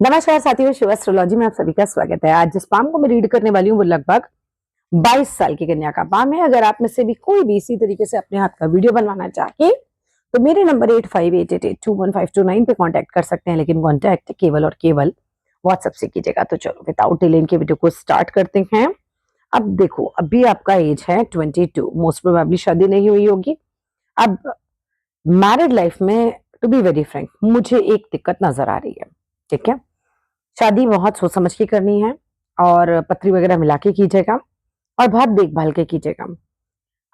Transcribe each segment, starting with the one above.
नमस्कार साथियों, शिव एस्ट्रोलॉजी में आप सभी का स्वागत है। आज जिस पाम को मैं रीड करने वाली हूँ वो लगभग 22 साल की कन्या का पाम है। अगर आप में से भी कोई भी इसी तरीके से अपने हाथ का वीडियो बनवाना चाहे तो मेरे नंबर 8588821529 पे कांटेक्ट कर सकते हैं, लेकिन कांटेक्ट केवल और केवल व्हाट्सएप से कीजिएगा। तो चलो विदाउट डिले इनके वीडियो को स्टार्ट करते हैं। अब देखो, अभी आपका एज है 22, मोस्ट प्रोबेबली शादी नहीं हुई होगी। अब मैरिड लाइफ में टू बी वेरी फ्रैंक मुझे एक दिक्कत नजर आ रही है। ठीक है, शादी बहुत सोच समझ के करनी है और पत्री वगैरह मिला के कीजिएगा और बहुत देखभाल के कीजिएगा।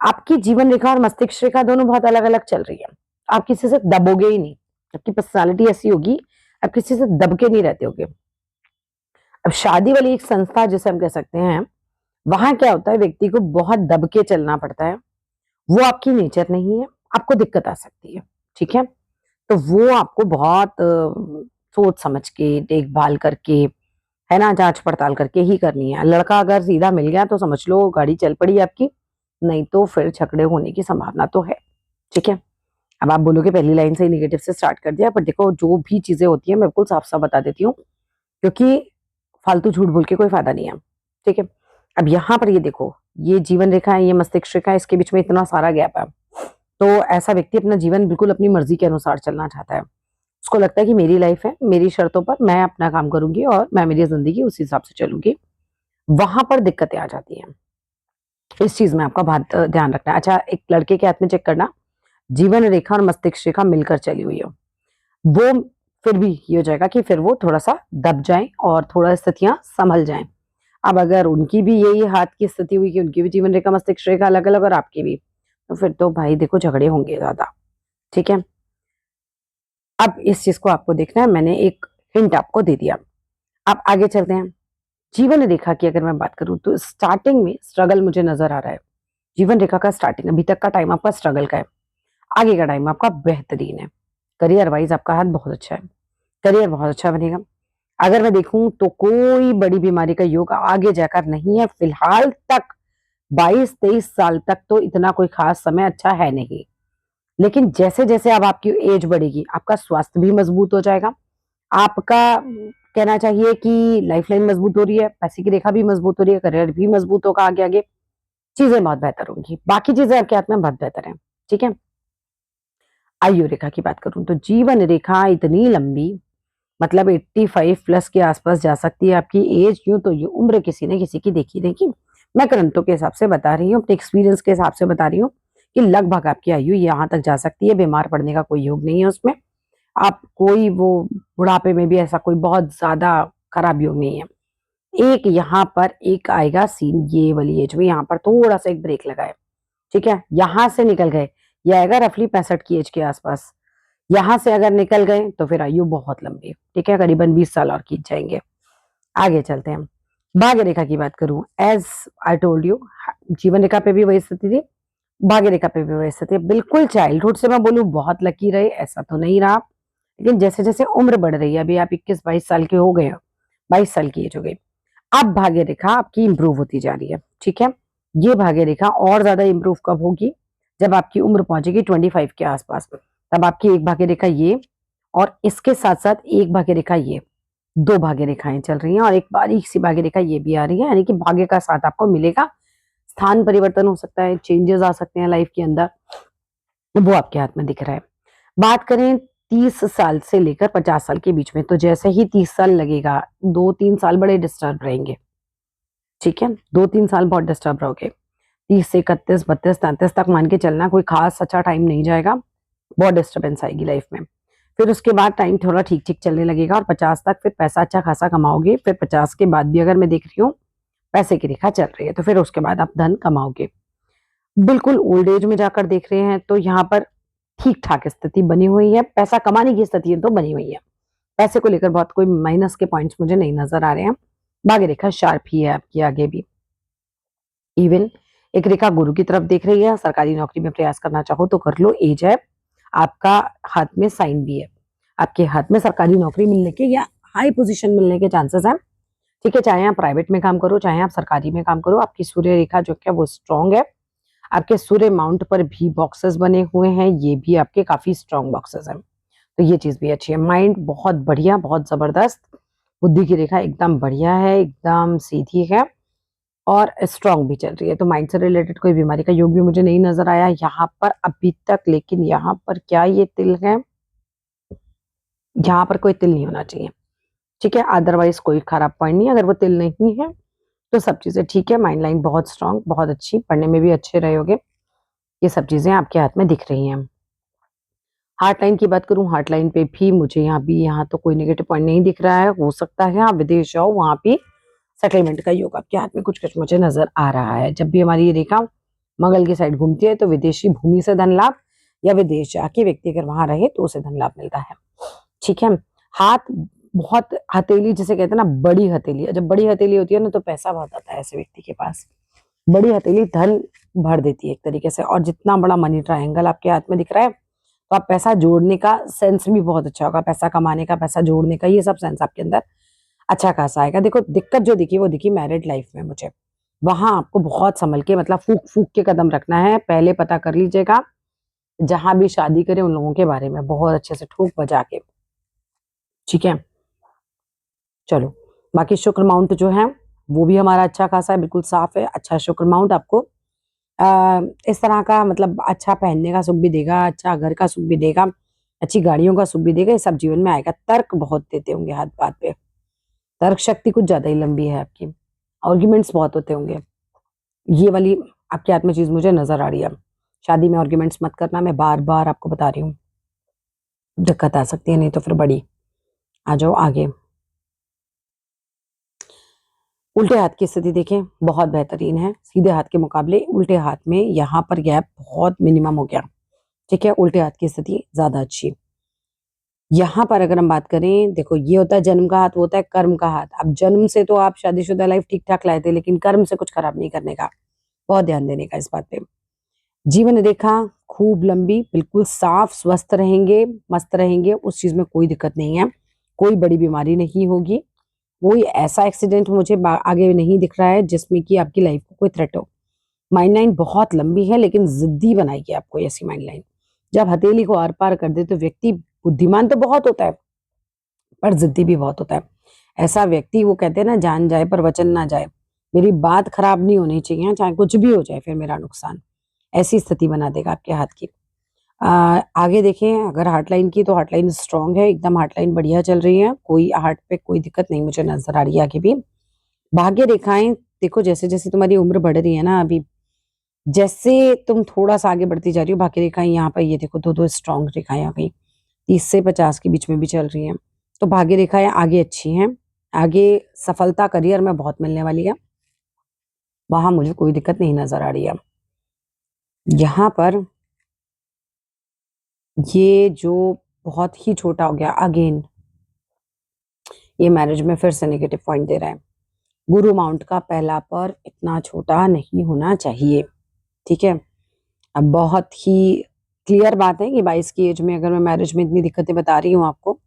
आपकी जीवन रेखा और मस्तिष्क रेखा दोनों बहुत अलग अलग चल रही है। आप किसी से दबोगे ही नहीं। आपकी पर्सनालिटी ऐसी होगी, आप किसी से दब के नहीं रहते होगे। अब शादी वाली एक संस्था जिसे हम कह सकते हैं, वहां क्या होता है, व्यक्ति को बहुत दब के चलना पड़ता है। वो आपकी नेचर नहीं है, आपको दिक्कत आ सकती है। ठीक है, तो वो आपको बहुत सोच समझ के देखभाल करके, है ना, जांच पड़ताल करके ही करनी है। लड़का अगर सीधा मिल गया तो समझ लो गाड़ी चल पड़ी आपकी, नहीं तो फिर झगड़े होने की संभावना तो है। ठीक है, अब आप बोलोगे पहली लाइन से ही नेगेटिव से स्टार्ट कर दिया, पर देखो जो भी चीजें होती है मैं बिल्कुल साफ साफ बता देती हूँ, क्योंकि फालतू झूठ बोल के कोई फायदा नहीं है। ठीक है, अब यहाँ पर ये देखो, ये जीवन रेखा है, ये मस्तिष्क रेखा है, इसके बीच में इतना सारा गैप है। तो ऐसा व्यक्ति अपना जीवन बिल्कुल अपनी मर्जी के अनुसार चलना चाहता है। उसको लगता है कि मेरी लाइफ है, मेरी शर्तों पर मैं अपना काम करूंगी और मैं मेरी जिंदगी उस हिसाब से चलूंगी। वहां पर दिक्कतें आ जाती हैं। इस चीज में आपका बहुत ध्यान रखना है। अच्छा, एक लड़के के हाथ में चेक करना, जीवन रेखा और मस्तिष्क रेखा मिलकर चली हुई हो, वो फिर भी ये हो जाएगा कि फिर वो थोड़ा सा दब जाए और थोड़ा स्थितियां संभल जाएं। अब अगर उनकी भी यही हाथ की स्थिति हुई कि उनकी भी जीवन रेखा मस्तिष्क रेखा अलग अलग और आपकी भी, तो फिर तो भाई देखो झगड़े होंगे ज्यादा। ठीक है, अब इस चीज को आपको देखना है, मैंने एक हिंट आपको दे दिया। अब आगे चलते हैं। जीवन रेखा की अगर मैं बात करूं तो स्टार्टिंग में स्ट्रगल मुझे नजर आ रहा है। जीवन रेखा का स्टार्टिंग, अभी तक का टाइम आपका स्ट्रगल का है। आगे का टाइम आपका बेहतरीन है। करियर वाइज आपका हाथ बहुत अच्छा है, करियर बहुत अच्छा बनेगा। अगर मैं देखूं तो कोई बड़ी बीमारी का योग आगे जाकर नहीं है फिलहाल तक। 22-23 साल तक तो इतना कोई खास समय अच्छा है नहीं, लेकिन जैसे जैसे अब आपकी एज बढ़ेगी आपका स्वास्थ्य भी मजबूत हो जाएगा। आपका कहना चाहिए कि लाइफलाइन मजबूत हो रही है, पैसे की रेखा भी मजबूत हो रही है, करियर भी मजबूत होगा। आगे आगे चीजें बहुत बेहतर होंगी, बाकी चीजें आपके हाथ में बहुत बेहतर है। ठीक है, आयु रेखा की बात करूं तो जीवन रेखा इतनी लंबी, मतलब 85 प्लस के आसपास जा सकती है आपकी एज। यूं तो ये उम्र किसी ने किसी की देखी देखी, मैं ग्रंथों के हिसाब से बता रही हूँ, अपने एक्सपीरियंस के हिसाब से बता रही हूँ कि लगभग आपकी आयु यहाँ तक जा सकती है। बीमार पड़ने का कोई योग नहीं है उसमें। आप कोई वो बुढ़ापे में भी ऐसा कोई बहुत ज्यादा खराब योग नहीं है। एक यहाँ पर एक आएगा सीन, ये वाली एज में यहाँ पर थोड़ा सा एक ब्रेक लगा है। ठीक है, यहां से निकल गए, ये आएगा रफली 65 की एज के आसपास। यहां से अगर निकल गए तो फिर आयु बहुत लंबी। ठीक है, करीबन 20 साल और खींच जाएंगे। आगे चलते हैं। भाग्य रेखा की बात करूं, एज आई टोल्ड यू, जीवन रेखा पे भी वही स्थिति थी, भाग्य रेखा पे भी वही स्थिति है। बिल्कुल चाइल्डहुड से मैं बोलूं बहुत लकी रहे ऐसा तो नहीं रहा, लेकिन जैसे जैसे उम्र बढ़ रही है, अभी आप 21-22 साल के हो गए हो, 22 साल की एज हो गई, अब भाग्य रेखा आपकी इंप्रूव होती जा रही है। ठीक है, ये भाग्य रेखा और ज्यादा इंप्रूव कब होगी, जब आपकी उम्र पहुंचेगी 25 के आसपास, तब आपकी एक भाग्य रेखा ये और इसके साथ साथ एक भाग्य रेखा ये, दो भाग्य रेखाएं चल रही हैं और एक बारीक सी भाग्य रेखा ये भी आ रही है। यानी कि भाग्य का साथ आपको मिलेगा। स्थान परिवर्तन हो सकता है, चेंजेस आ सकते हैं लाइफ के अंदर, वो आपके हाथ में दिख रहा है। बात करें 30 साल से लेकर 50 साल के बीच में, तो जैसे ही 30 साल लगेगा, 2-3 साल बड़े डिस्टर्ब रहेंगे। ठीक है, 2-3 साल बहुत डिस्टर्ब रहोगे। 30 से 31, 32, 33 तक मान के चलना, कोई खास अच्छा टाइम नहीं जाएगा, बहुत डिस्टर्बेंस आएगी लाइफ में। फिर उसके बाद टाइम थोड़ा ठीक ठीक चलने लगेगा और 50 तक फिर पैसा अच्छा खासा कमाओगे। फिर 50 के बाद भी अगर मैं देख रही हूँ पैसे की रेखा चल रही है, तो फिर उसके बाद आप धन कमाओगे। बिल्कुल ओल्ड एज में जाकर देख रहे हैं तो यहाँ पर ठीक ठाक स्थिति बनी हुई है, पैसा कमाने की स्थिति तो बनी हुई है। पैसे को लेकर बहुत कोई माइनस के पॉइंट्स मुझे नहीं नजर आ रहे हैं। भाग्य रेखा शार्प ही है आपकी आगे भी। इवन एक रेखा गुरु की तरफ देख रही है, सरकारी नौकरी में प्रयास करना चाहो तो कर लो, एज है, आपका हाथ में साइन भी है, आपके हाथ में सरकारी नौकरी मिलने के या हाई पोजीशन मिलने के चांसेस हैं। ठीक है, चाहे आप प्राइवेट में काम करो चाहे आप सरकारी में काम करो, आपकी सूर्य रेखा जो है वो स्ट्रांग है। आपके सूर्य माउंट पर भी बॉक्सेस बने हुए हैं, ये भी आपके काफी स्ट्रांग बॉक्सेस हैं, तो ये चीज भी अच्छी है। माइंड बहुत बढ़िया, बहुत जबरदस्त, बुद्धि की रेखा एकदम बढ़िया है, एकदम सीधी है और स्ट्रांग भी चल रही है। तो माइंड से रिलेटेड कोई बीमारी का योग भी मुझे नहीं नजर आया यहाँ पर अभी तक। लेकिन यहाँ पर क्या ये तिल है? यहाँ पर कोई तिल नहीं होना चाहिए, ठीक है। अदरवाइज कोई खराब पॉइंट नहीं, अगर वो तिल नहीं है तो सब चीजें ठीक है। माइंड लाइन बहुत स्ट्रांग, बहुत अच्छी, पढ़ने में भी अच्छे रहोगे। ये सब चीजें आपके हाथ में दिख रही हैं। हार्ट लाइन की बात करूं, हार्ट लाइन पे भी मुझे यहाँ तो कोई नेगेटिव पॉइंट नहीं दिख रहा है। हो सकता है आप विदेश जाओ, वहां भी सेटलमेंट का योग आपके हाथ में कुछ कुछ मुझे नजर आ रहा है। जब भी हमारी ये रेखा मंगल की साइड घूमती है तो विदेशी भूमि से धन लाभ, या विदेश जाके व्यक्ति अगर वहां रहे तो उसे धन लाभ मिलता है, ठीक है। हाथ बहुत हथेली जिसे कहते हैं ना, बड़ी हथेली, जब बड़ी हथेली होती है ना तो पैसा बहुत आता है ऐसे व्यक्ति के पास। बड़ी हथेली धन भर देती है एक तरीके से। और जितना बड़ा मनी ट्रायंगल आपके हाथ में दिख रहा है तो आप पैसा जोड़ने का सेंस भी बहुत अच्छा होगा, पैसा कमाने का, पैसा जोड़ने का, ये सब सेंस आपके अंदर अच्छा खासा आएगा। देखो दिक्कत जो दिखी वो दिखी मैरिड लाइफ में मुझे। वहां आपको बहुत संभल के, मतलब फूक फूक के कदम रखना है। पहले पता कर लीजिएगा जहां भी शादी करे उन लोगों के बारे में बहुत अच्छे से ठोक बजा के, ठीक है। चलो, बाकी शुक्र माउंट जो है वो भी हमारा अच्छा खासा है, बिल्कुल साफ है। अच्छा शुक्र माउंट आपको इस तरह का, मतलब अच्छा पहनने का सुख भी देगा, अच्छा घर का सुख भी देगा, अच्छी गाड़ियों का सुख भी देगा। ये सब जीवन में आएगा। तर्क बहुत देते होंगे हाथ बात पे, तर्क शक्ति कुछ ज्यादा ही लंबी है आपकी, आर्ग्यूमेंट्स बहुत होते होंगे। ये वाली आपके हाथ में चीज मुझे नजर आ रही है। शादी में आर्ग्यूमेंट्स मत करना, मैं बार बार आपको बता रही हूँ, दिक्कत आ सकती है, नहीं तो फिर बड़ी। आ जाओ आगे। उल्टे हाथ की स्थिति देखें, बहुत बेहतरीन है। सीधे हाथ के मुकाबले उल्टे हाथ में यहाँ पर गैप बहुत मिनिमम हो गया, ठीक है। उल्टे हाथ की स्थिति ज्यादा अच्छी। यहाँ पर अगर हम बात करें, देखो ये होता है जन्म का हाथ, वो होता है कर्म का हाथ। अब जन्म से तो आप शादीशुदा लाइफ ठीक ठाक लाए थे, लेकिन कर्म से कुछ खराब नहीं करने का, बहुत ध्यान देने का इस बात पे। जीवन रेखा खूब लंबी, बिल्कुल साफ, स्वस्थ रहेंगे, मस्त रहेंगे, उस चीज में कोई दिक्कत नहीं है। कोई बड़ी बीमारी नहीं होगी, कोई ऐसा एक्सीडेंट मुझे आगे नहीं दिख रहा है जिसमें कि आपकी लाइफ को कोई थ्रेट हो। माइंड लाइन बहुत लंबी है, लेकिन जिद्दी बनाएगी आपको ऐसी माइंड लाइन। जब हथेली को आर पार कर दे तो व्यक्ति बुद्धिमान तो बहुत होता है पर जिद्दी भी बहुत होता है। ऐसा व्यक्ति, वो कहते हैं ना, जान जाए पर वचन ना जाए। मेरी बात खराब नहीं होनी चाहिए, चाहे कुछ भी हो जाए फिर मेरा नुकसान, ऐसी स्थिति बना देगा आपके हाथ की। आगे देखें, अगर हार्ट लाइन की तो हार्ट लाइन स्ट्रांग है, एकदम हार्ट लाइन बढ़िया चल रही है, कोई हार्ट पे कोई दिक्कत नहीं मुझे नजर आ रही है आगे भी। भाग्य रेखाएं देखो, जैसे जैसे तुम्हारी उम्र बढ़ रही है ना, अभी जैसे तुम थोड़ा सा आगे बढ़ती जा रही हो, भाग्य रेखाएं यहाँ पर ये देखो दो दो स्ट्रांग रेखाएं आ गई, 30 से 50 के बीच में भी चल रही हैं। तो भाग्य रेखाएं आगे अच्छी हैं, आगे सफलता करियर में बहुत मिलने वाली है, वहां मुझे कोई दिक्कत नहीं नजर आ रही है। यहाँ पर ये जो बहुत ही छोटा हो गया, अगेन ये मैरिज में फिर से नेगेटिव पॉइंट दे रहा है। गुरु माउंट का पहला पर इतना छोटा नहीं होना चाहिए, ठीक है। अब बहुत ही क्लियर बात है कि 22 की एज में अगर मैं मैरिज में इतनी दिक्कतें बता रही हूँ आपको,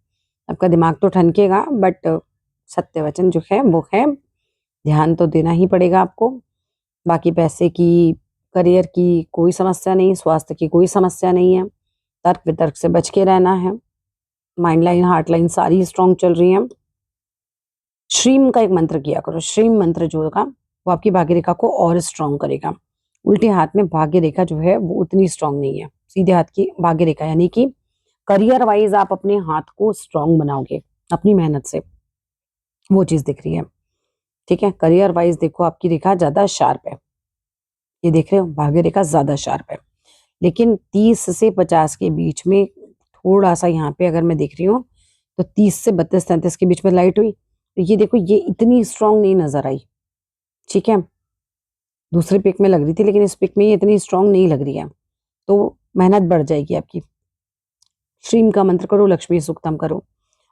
आपका दिमाग तो ठनकेगा, बट सत्य वचन जो है वो है, ध्यान तो देना ही पड़ेगा आपको। बाकी पैसे की, करियर की कोई समस्या नहीं, स्वास्थ्य की कोई समस्या नहीं है, तर्क वितर्क से बच के रहना है। माइंड लाइन, हार्ट लाइन सारी स्ट्रांग चल रही है। श्रीम का एक मंत्र किया करो, श्रीम मंत्र जो होगा वो आपकी भाग्य रेखा को और स्ट्रांग करेगा। उल्टे हाथ में भाग्य रेखा जो है वो उतनी स्ट्रांग नहीं है, सीधे हाथ की भाग्य रेखा, यानी कि करियर वाइज आप अपने हाथ को स्ट्रांग बनाओगे अपनी मेहनत से, वो चीज दिख रही है, ठीक है। करियर वाइज देखो आपकी रेखा ज्यादा शार्प है, ये देख रहे हो, भाग्य रेखा ज्यादा शार्प है। लेकिन 30 से 50 के बीच में थोड़ा सा यहाँ पे अगर मैं देख रही हूँ तो 30 से 32-33 के बीच में लाइट हुई, तो ये देखो ये इतनी स्ट्रांग नहीं नजर आई, ठीक है। दूसरे पिक में लग रही थी लेकिन इस पिक में ये इतनी स्ट्रांग नहीं लग रही है, तो मेहनत बढ़ जाएगी आपकी। श्रीम का मंत्र करो, लक्ष्मी सुक्तम करो,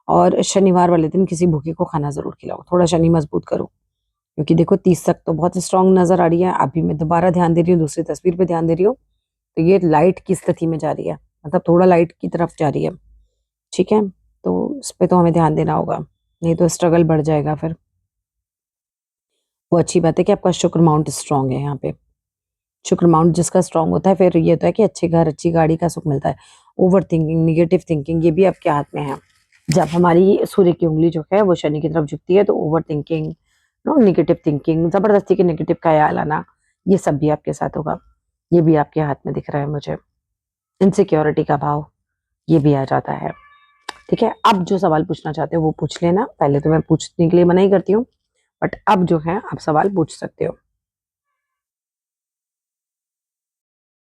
और शनिवार वाले दिन किसी भूखे को खाना जरूर खिलाओ, थोड़ा शनि मजबूत करो। क्योंकि देखो 30 तक तो बहुत स्ट्रांग नजर आ रही है, अभी मैं दोबारा ध्यान दे रही हूँ, दूसरी तस्वीर पे ध्यान दे रही हूँ, तो ये लाइट की स्थिति में जा रही है, मतलब थोड़ा लाइट की तरफ जा रही है, ठीक है। तो इस पे तो हमें ध्यान देना होगा, नहीं तो स्ट्रगल बढ़ जाएगा फिर। वो अच्छी बात है कि आपका शुक्र माउंट स्ट्रांग है यहाँ पे। शुक्र माउंट जिसका स्ट्रांग होता है, फिर ये होता है कि अच्छे घर, अच्छी गाड़ी का सुख मिलता है। ओवर थिंकिंग, निगेटिव थिंकिंग, ये भी आपके हाथ में है, जब हमारी सूर्य की उंगली जो है वो शनि की तरफ झुकती है तो over thinking, no negative thinking, जबरदस्ती के नेगेटिव ख्याल आना, ये सब भी आपके साथ होगा। ये भी आपके हाथ में दिख रहा है मुझे। इनसिक्योरिटी का भाव, ये भी आ जाता है। ठीक है, अब जो सवाल पूछना चाहते हो वो पूछ लेना। पहले तो मैं पूछने के लिए मना ही करती हूँ, बट अब जो है आप सवाल पूछ सकते हो।